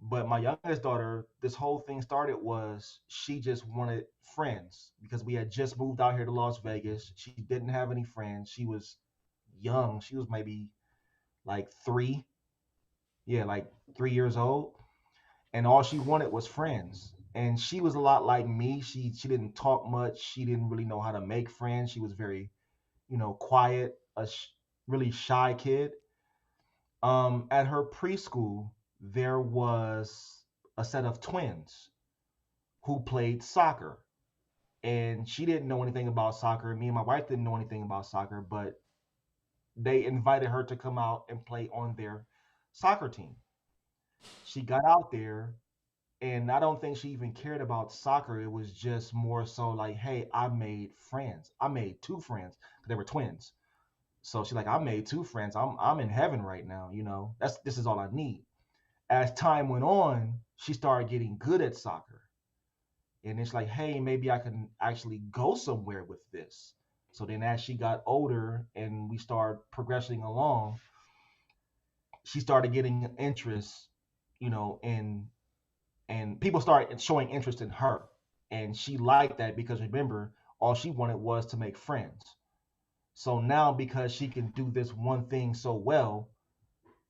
But my youngest daughter, this whole thing started was she just wanted friends because we had just moved out here to Las Vegas. She didn't have any friends. She was young. She was maybe like 3. Yeah, like 3 years old. And all she wanted was friends. And she was a lot like me. She didn't talk much. She didn't really know how to make friends. She was very, quiet, really shy kid. At her preschool, there was a set of twins who played soccer. And she didn't know anything about soccer. Me and my wife didn't know anything about soccer, but they invited her to come out and play on their soccer team. She got out there, and I don't think she even cared about soccer. It was just more so like, hey, I made friends. I made 2 friends. They were twins. So she's like, I made 2 friends. I'm in heaven right now. This is all I need. As time went on, she started getting good at soccer. And it's like, hey, maybe I can actually go somewhere with this. So then as she got older and we started progressing along, she started getting an interest, in and people started showing interest in her. And she liked that because remember, all she wanted was to make friends. So now because she can do this one thing so well,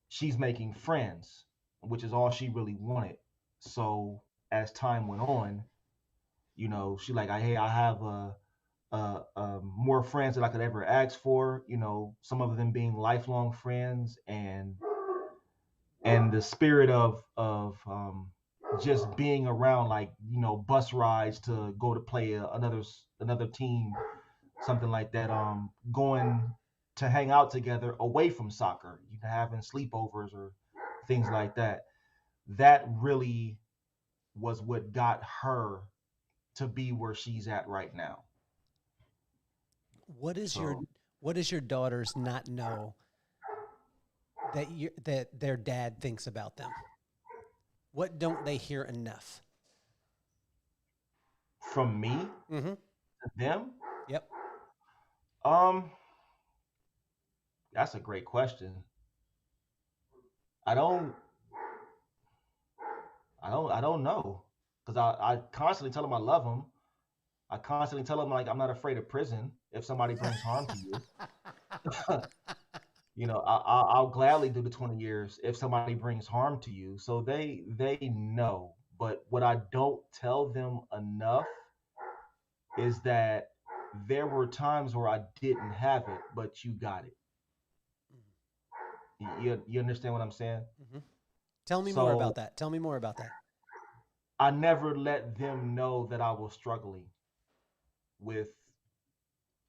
she's making friends, which is all she really wanted. So as time went on, she like, hey, I have more friends that I could ever ask for. Some of them being lifelong friends, and the spirit of just being around, like bus rides to go to play another team, something like that. Going to hang out together away from soccer, having sleepovers or things like that. That really was what got her to be where she's at right now. What is your So what does your daughters not know that their dad thinks about them? What don't they hear enough? from me Mm-hmm. to them, Yep. um, that's a great question. I don't, I don't know, because I constantly tell them I love them. I constantly tell them, like, I'm not afraid of prison if somebody brings harm to you. I'll gladly do the 20 years if somebody brings harm to you. So they know. But what I don't tell them enough is that there were times where I didn't have it, but you got it. You understand what I'm saying? Mm-hmm. Tell me more So about that. Tell me more about that. I never let them know that I was struggling with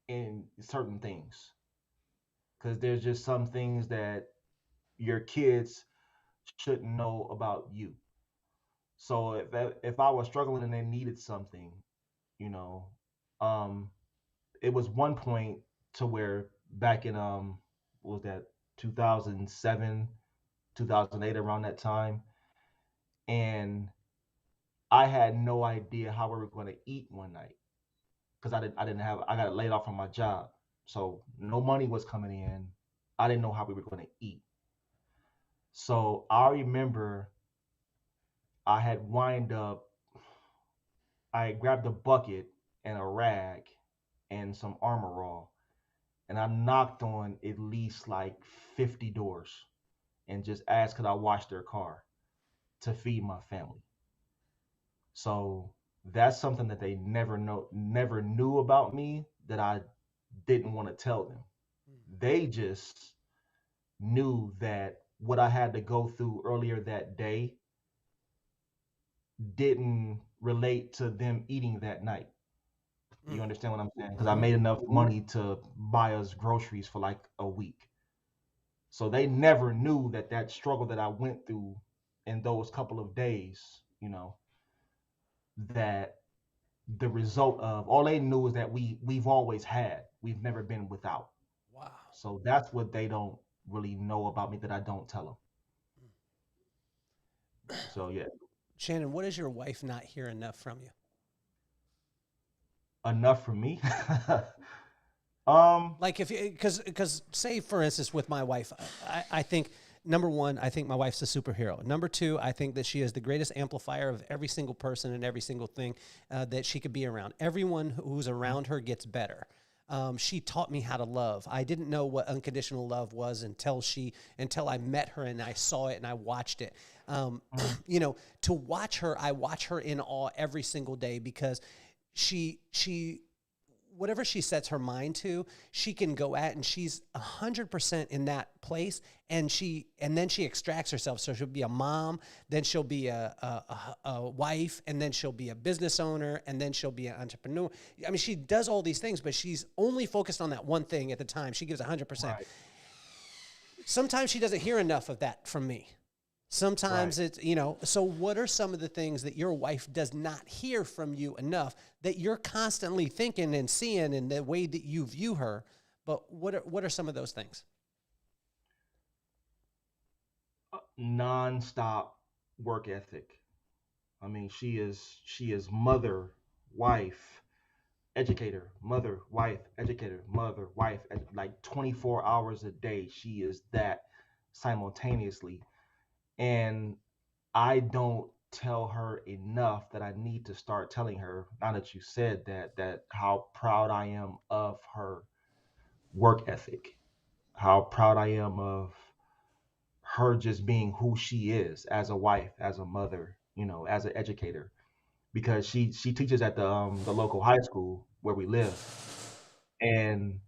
in certain things, because there's just some things that your kids shouldn't know about you. So if I was struggling and they needed something, you know, um, it was one point to where back in what was that, 2007, 2008, around that time, and I had no idea how we were going to eat one night, because I got laid off from my job, so no money was coming in. I didn't know how we were going to eat. So I remember I had wind up. I grabbed a bucket and a rag and some armor all, and I knocked on at least like 50 doors and just asked could I wash their car to feed my family. So that's something that they never knew about me, that I didn't want to tell them. They just knew that what I had to go through earlier that day didn't relate to them eating that night. You understand what I'm saying? Because I Mm-hmm. made enough money to buy us groceries for like a week. So they never knew that struggle that I went through in those couple of days, that the result of all they knew is that we've always had. We've never been without. Wow. So that's what they don't really know about me, that I don't tell them. So yeah, Shannon, what does your wife not hear enough from you? enough for me. um, Like if because say for instance with my wife, I think number one, I think my wife's a superhero. Number two, I think that she is the greatest amplifier of every single person and every single thing that she could be around. Everyone who's around her gets better. She taught me how to love. I didn't know what unconditional love was until I met her and I saw it and I watched it. To watch her, I watch her in awe every single day because she whatever she sets her mind to, she can go at, and she's 100% in that place. And then she extracts herself. So she'll be a mom, then she'll be a wife, and then she'll be a business owner, and then she'll be an entrepreneur. I mean, she does all these things, but she's only focused on that one thing at the time. She gives 100%. right, Sometimes she doesn't hear enough of that from me. right. Sometimes so what are some of the things that your wife does not hear from you enough that you're constantly thinking and seeing in the way that you view her? But what are some of those things? Non-stop work ethic. I mean, she is mother, wife, educator, mother, wife, educator, mother, wife, like 24 hours a day. She is that simultaneously. And I don't tell her enough that I need to start telling her, now that you said that how proud I am of her work ethic, how proud I am of her just being who she is as a wife, as a mother, as an educator, because she teaches at the local high school where we live. And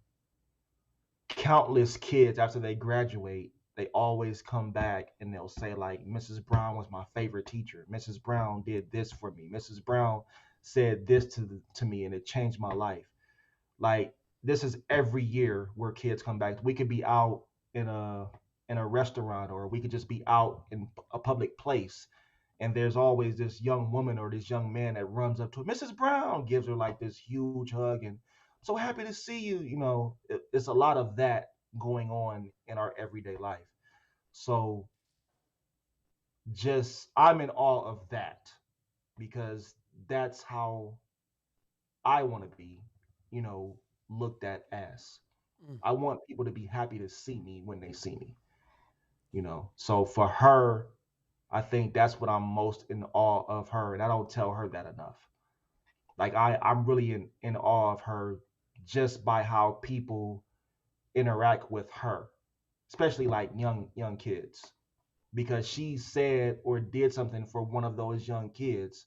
countless kids after they graduate, they always come back and they'll say like, Mrs. Brown was my favorite teacher. Mrs. Brown did this for me. Mrs. Brown said this to me and it changed my life. Like this is every year where kids come back. We could be out in a restaurant, or we could just be out in a public place, and there's always this young woman or this young man that runs up to her, Mrs. Brown, gives her like this huge hug and so happy to see you. It's a lot of that going on in our everyday life. So just I'm in awe of that because that's how I want to be, you know, looked at as. Mm. I want people to be happy to see me when they see me. So for her, I think that's what I'm most in awe of her, and I don't tell her that enough. Like I'm really in awe of her just by how people interact with her, especially like young kids, because she said or did something for one of those young kids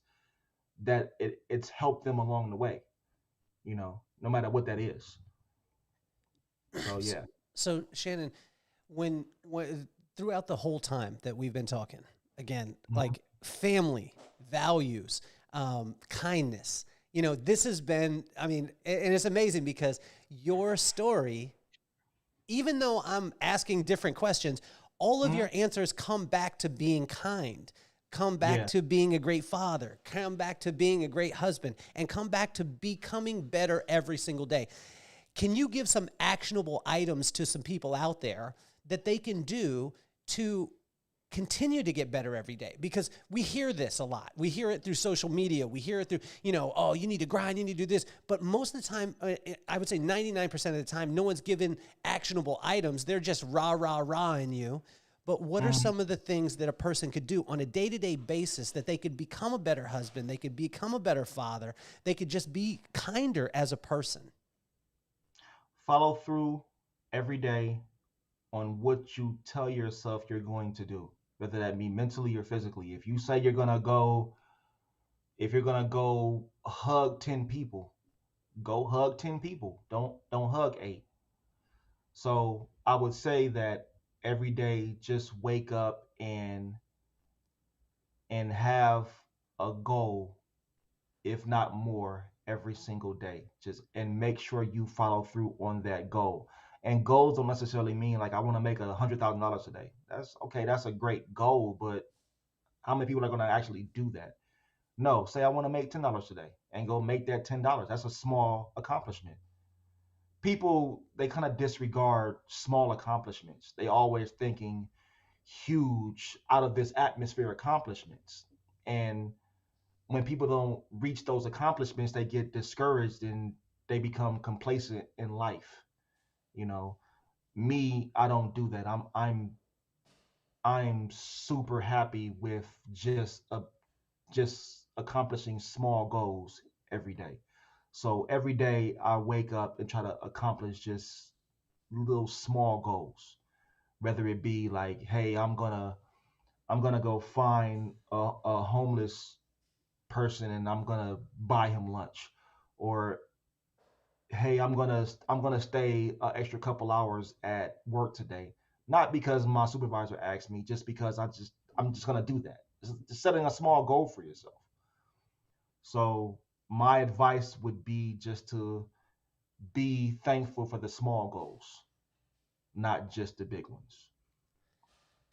that it's helped them along the way, no matter what that is. So So, yeah. so Shannon, when throughout the whole time that we've been talking, again, Mhm. like family, values, kindness, this has been, I mean, and it's amazing because your story, even though I'm asking different questions, all of Mhm. your answers come back to being kind, come back Yeah. to being a great father, come back to being a great husband, and come back to becoming better every single day. Can you give some actionable items to some people out there that they can do to continue to get better every day? Because we hear this a lot. We hear it through social media. We hear it through, oh, you need to grind, you need to do this. But most of the time, I would say 99% of the time, no one's given actionable items. They're just rah, rah, rah in you. But what are Mhm. some of the things that a person could do on a day-to-day basis that they could become a better husband, they could become a better father, they could just be kinder as a person? Follow through every day on what you tell yourself you're going to do, whether that be mentally or physically. If you're gonna go hug 10 people, go hug 10 people. Don't hug eight. So I would say that every day just wake up and have a goal, if not more, every single day. Just and make sure you follow through on that goal. And goals don't necessarily mean like I want to make $100,000 a day. That's okay. That's a great goal, but how many people are going to actually do that? No, say I want to make $10 a day and go make that $10. That's a small accomplishment. People they kind of disregard small accomplishments. They always thinking huge out of this atmosphere accomplishments. And when people don't reach those accomplishments, they get discouraged and they become complacent in life. You know, me, I don't do that. I'm super happy with just accomplishing small goals every day. So every day I wake up and try to accomplish just little small goals. Whether it be like, hey, I'm gonna go find a homeless person and I'm gonna buy him lunch, or hey, I'm gonna stay an extra couple hours at work today, not because my supervisor asked me, just because I'm just gonna do that. Just setting a small goal for yourself. So my advice would be just to be thankful for the small goals, not just the big ones.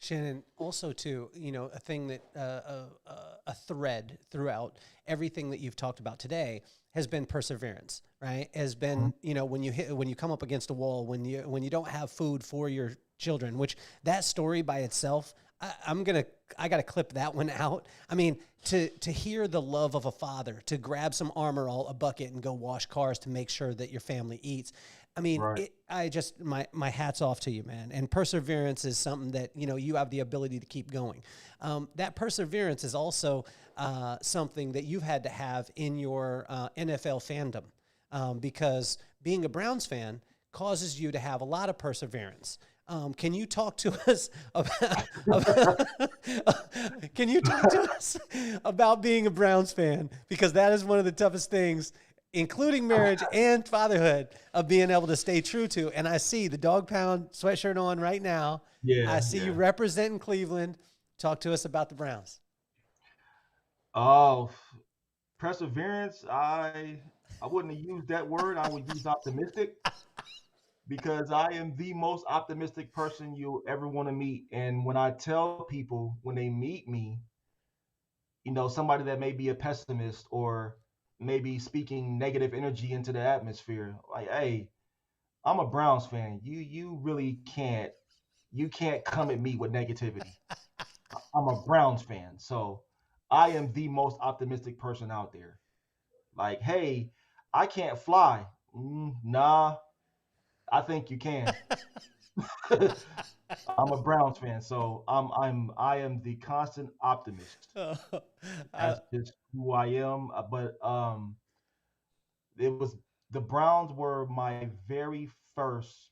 Shannon, also too, a thing that a thread throughout everything that you've talked about today has been perseverance, right? Has Mhm. been, when you come up against a wall, when you don't have food for your children, which that story by itself, I gotta clip that one out. I mean, to hear the love of a father, to grab some Armor All, a bucket, and go wash cars to make sure that your family eats. I mean, Right. I just my hats off to you, man. And perseverance is something that you have the ability to keep going. That perseverance is also something that you've had to have in your NFL fandom, because being a Browns fan causes you to have a lot of perseverance. Can you talk to us about, can you talk to us about being a Browns fan? Because that is one of the toughest things. including marriage and fatherhood, of being able to stay true to. And I see the Dog Pound sweatshirt on right now. I Yeah, see you yeah. representing Cleveland. Talk to us about the Browns. Oh, perseverance. I wouldn't have used that word. I would use optimistic because I am the most optimistic person you'll ever want to meet. And when I tell people when they meet me, somebody that may be a pessimist or maybe speaking negative energy into the atmosphere, like, hey, I'm a Browns fan. You really can't come at me with negativity. I'm a Browns fan. So I am the most optimistic person out there. Like, hey, I can't fly. Nah, I think you can. I'm a Browns fan, so I am the constant optimist. I, That's just who I am. But it was the Browns were my very first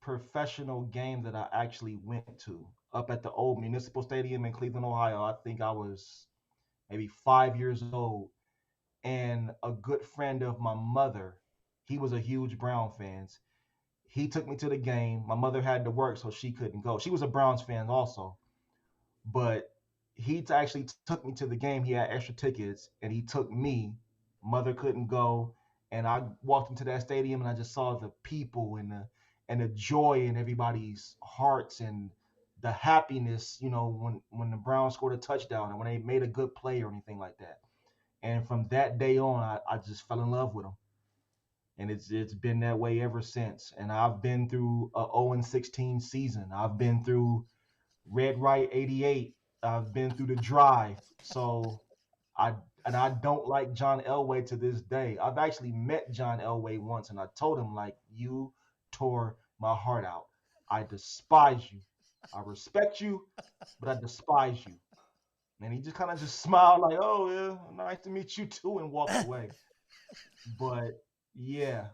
professional game that I actually went to up at the old Municipal Stadium in Cleveland, Ohio. I think I was maybe 5 years old, and a good friend of my mother, he was a huge Brown fan. He took me to the game. My mother had to work, so she couldn't go. She was a Browns fan also, but he actually took me to the game. He had extra tickets, and he took me. Mother couldn't go, and I walked into that stadium, and I just saw the people and the joy in everybody's hearts and the happiness. When the Browns scored a touchdown and when they made a good play or anything like that. And from that day on, I just fell in love with them, and it's been that way ever since. And I've been through a 0-16 season. I've been through Red Right 88. I've been through the drive. So I and I don't like John Elway to this day. I've actually met John Elway once, and I told him, like, you tore my heart out. I despise you. I respect you, but I despise you. And he just kind of just smiled like, oh yeah, nice to meet you too, and walked away. But yeah,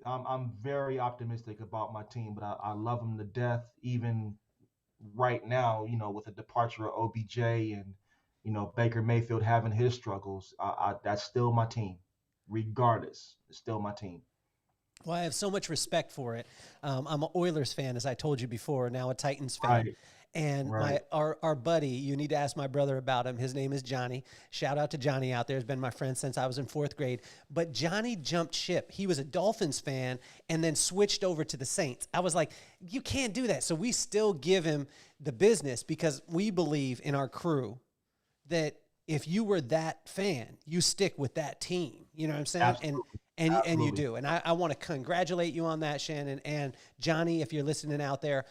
I'm very optimistic about my team, but I love them to death. Even right now, with the departure of OBJ and Baker Mayfield having his struggles, that's still my team, regardless. It's still my team. well, I have so much respect for it. I'm an Oilers fan, as I told you before, now a Titans fan. Right, And right. our buddy, you need to ask my brother about him. His name is Johnny. Shout out to Johnny out there. He's been my friend since I was in fourth grade. But Johnny jumped ship. He was a Dolphins fan and then switched over to the Saints. I was like, you can't do that. So we still give him the business because we believe in our crew that if you were that fan, you stick with that team. You know what I'm saying? Absolutely, And you absolutely. do. And I want to congratulate you on that, Shannon. And Johnny, if you're listening out there,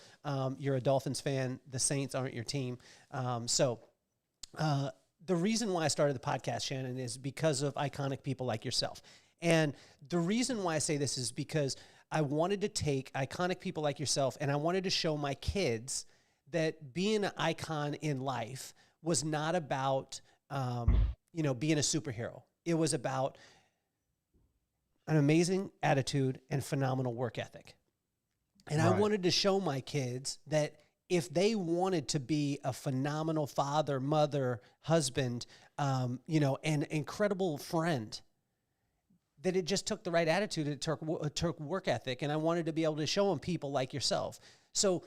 you're a Dolphins fan. The Saints aren't your team. The reason why I started the podcast, Shannon, is because of iconic people like yourself. And the reason why I say this is because I wanted to take iconic people like yourself and I wanted to show my kids that being an icon in life was not about, being a superhero. It was about an amazing attitude and phenomenal work ethic. And I Right. wanted to show my kids that if they wanted to be a phenomenal father, mother, husband, an incredible friend, that it just took the right attitude. It took work ethic. And I wanted to be able to show them people like yourself. So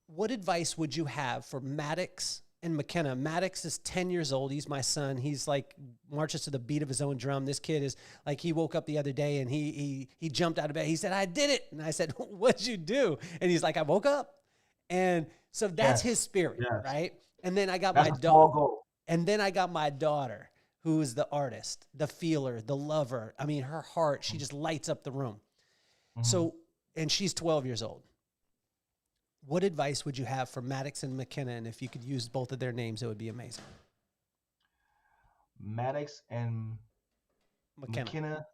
what advice would you have for Maddox and McKenna? Maddox is 10 years old. He's my son. He's like marches to the beat of his own drum. This kid is like, he woke up the other day and he jumped out of bed. He said, I did it. And I said, what'd you do? And he's like, I woke up. And so that's his Yes, spirit, yes. right? And then I got That's a small goal. my daughter, who is the artist, the feeler, the lover. I mean, her heart, she just lights up the room. Mm-hmm. So, and she's 12 years old. What advice would you have for Maddox and McKenna? And if you could use both of their names, it would be amazing. Maddox and McKenna. McKenna,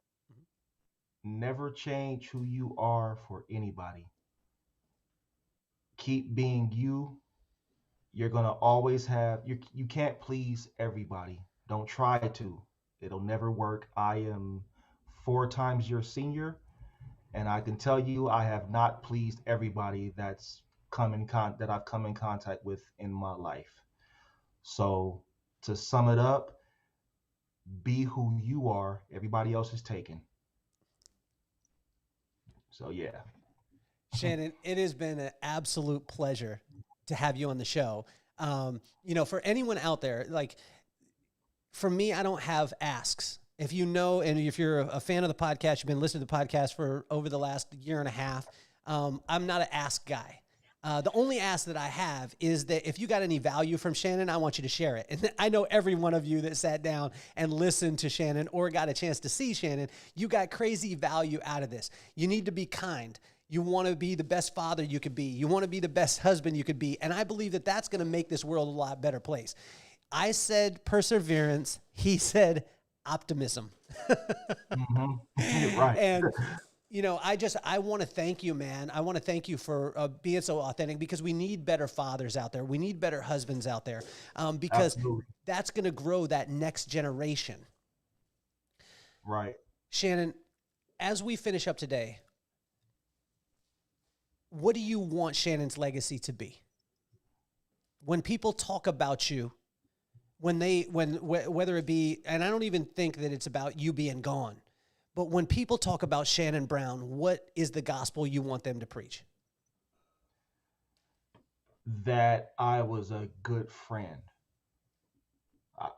never change who you are for anybody. Keep being you. You're gonna always have you can't please everybody. Don't try to. It'll never work. I am 4 times your senior, and I can tell you I have not pleased everybody that I've come in contact with in my life. So to sum it up, be who you are. Everybody else is taken. So yeah. Shannon, it has been an absolute pleasure to have you on the show. For anyone out there, like for me, I don't have asks. If you know, and if you're a fan of the podcast, you've been listening to the podcast for over the last year and a half, I'm not an ask guy. The only ask that I have is that if you got any value from Shannon, I want you to share it. And I know every one of you that sat down and listened to Shannon or got a chance to see Shannon, you got crazy value out of this. You need to be kind. You want to be the best father you could be. You want to be the best husband you could be. And I believe that that's going to make this world a lot better place. I said perseverance. He said optimism. Right. And, I want to thank you, man. I want to thank you for being so authentic, because we need better fathers out there. We need better husbands out there, because Absolutely. that's going to grow that next generation. Right. Shannon, as we finish up today, what do you want Shannon's legacy to be? When people talk about you, whether it be, and I don't even think that it's about you being gone, but when people talk about Shannon Brown, what is the gospel you want them to preach? That I was a good friend.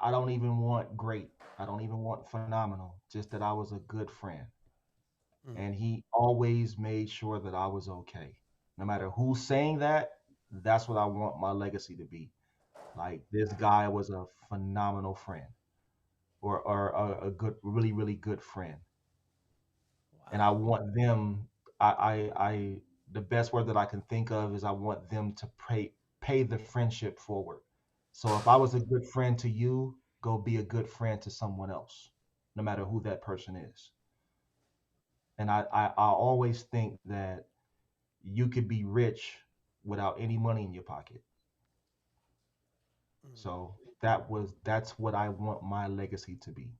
I don't even want great. I don't even want phenomenal. Just that I was a good friend. And he always made sure that I was okay. No matter who's saying that, that's what I want my legacy to be. Like, this guy was a phenomenal friend, or a good, really, really good friend. Wow. And I want them, I the best word that I can think of is I want them to pay the friendship forward. So if I was a good friend to you, go be a good friend to someone else, no matter who that person is. And I always think that you could be rich without any money in your pocket. So that's what I want my legacy to be.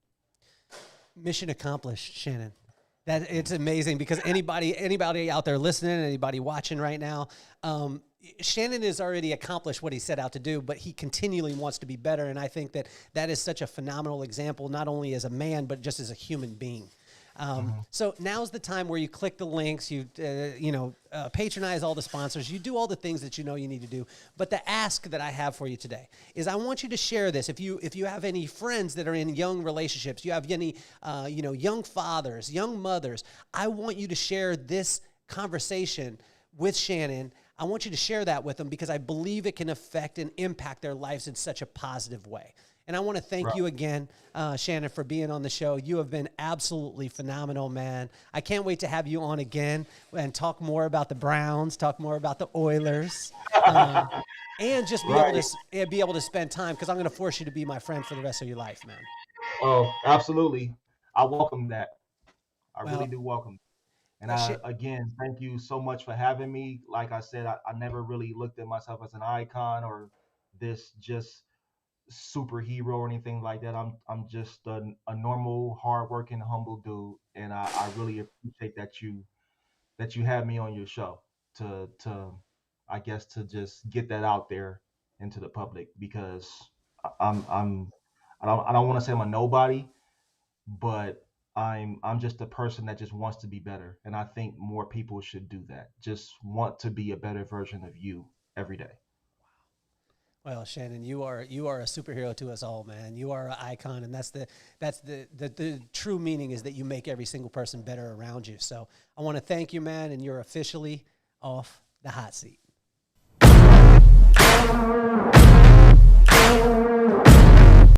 Mission accomplished, Shannon. That it's amazing, because anybody out there listening, anybody watching right now, Shannon has already accomplished what he set out to do, but he continually wants to be better. And I think that is such a phenomenal example, not only as a man, but just as a human being. So now's the time where you click the links, you patronize all the sponsors, you do all the things that you need to do. But the ask that I have for you today is I want you to share this. If you have any friends that are in young relationships, you have any young fathers, young mothers, I want you to share this conversation with Shannon. I want you to share that with them, because I believe it can affect and impact their lives in such a positive way. And I want to thank you again, Shannon, for being on the show. You have been absolutely phenomenal, man. I can't wait to have you on again and talk more about the Browns, talk more about the Oilers, and just be able to spend time, because I'm going to force you to be my friend for the rest of your life, man. Oh, absolutely. I welcome that. I really do welcome. And again, thank you so much for having me. Like I said, I never really looked at myself as an icon or this just superhero or anything like that. I'm just a normal, hardworking, humble dude, and I really appreciate that you had me on your show to I guess to just get that out there into the public, because I don't want to say I'm a nobody, but I'm just a person that just wants to be better, and I think more people should do that. Just want to be a better version of you every day. Well, Shannon, you are a superhero to us all, man. You are an icon, and that's the true meaning, is that you make every single person better around you. So I want to thank you, man, and you're officially off the hot seat.